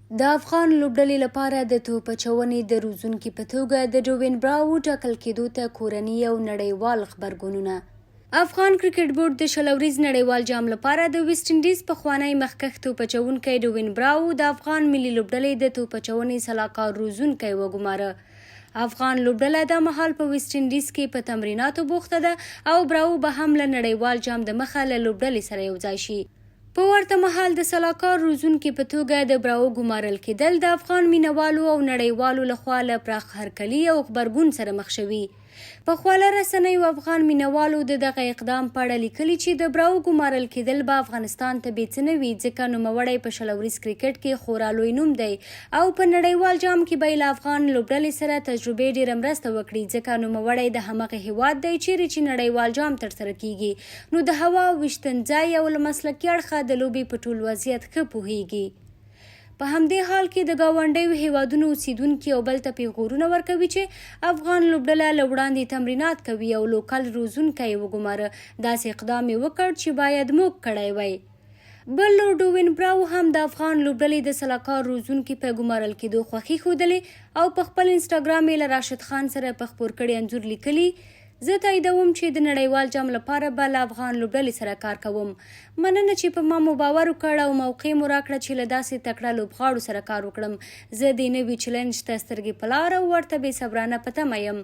د افغان لوبډلې لپاره د توپ اچونې د روزونکي په توګه د ډوین براو ټاکل کېدو ته کورني او نړیوال غبرګونونه. افغان کرکټ بورډ د شلوریز نړیوال جام لپاره د ویسټ انډیز پخوانی مخکښ توپ اچونکی ډوین براو د افغان ملي لوبډلې د توپ اچونې سلاکار روزونکی وګماره. افغان لوبډله د مهال په ویسټ انډیز کې په تمریناتو بوخته ده او براو به هم له نړیوال جام د مخه له لوبډلې سره یوځای شي. په ورته مهال د سلاکار روزونکي په توګه د براو ګمارل کېدل د افغان مینوالو او نړیوالو لخوا له پراخ هرکلي او غبرګون سره مخ شوي. په خواله رسنیو افغان مینوالو د دغه اقدام په اړه لیکلي چې د براو ګمارل کېدل به افغانستان ته بې څه نه وي، ځکه نوموړی په شلوریز کرکټ کې خورا لوی نوم دی او په نړیوال جام کې به یې له افغان لوبډلې سره تجربې ډېره مرسته وکړي، ځکه نوموړی د همغه هیواد دی چیرې چې نړیوال جام ترسره کیږي، نو د هوا ویشتنځای او له مسلکي اړخه د لوبې په ټول وضعیت ښه پوهیږي. په همدې حال کې د ګاونډیو هیوادونو اوسیدونکي یو بل ته پیغورونه ورکوي چې افغان لوبډله له وړاندې تمرینات کوي او لوکل روزونکی یې وګماره. داسې اقدام یې وکړ چې باید موږ کړی وای. بل لور ډوین براو هم د افغان لوبډلې د سلاکار روزونکي په ګمارل کېدو خوښي ښودلې او په خپل انسټاګرام یې له راشد خان سره په خپور کړي انځور لیکلي: زه تاییدوم چې د نړیوال جام لپاره به له افغان لوبډلې سره کار کوم. مننه چې په ما مو باور وکړ او موقع مو راکړه چې له داسې تکړه لوبغاړو سره کار وکړم. زه د نوي چلنج ته سترګې په لاره او ورته بې صبرانه په تمه یم.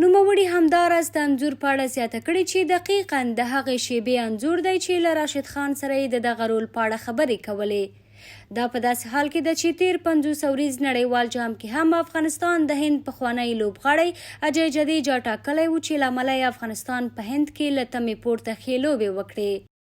نوموړي همداراز د انځور په اړه زیاته کړې چې دقیقاً د هغې شیبې انځور دی چې له راشد خان سره یې د دغه رول په اړه خبرې کولې. دا په داسې حال کې ده چې تیر 50 اوریز نړیوال جام کې هم افغانستان د هند پخوانی لوبغاړی اجای جدیجا ټاکلی و چې له امله یې افغانستان په هند کې له تمې پورته ښې لوبې وکړې.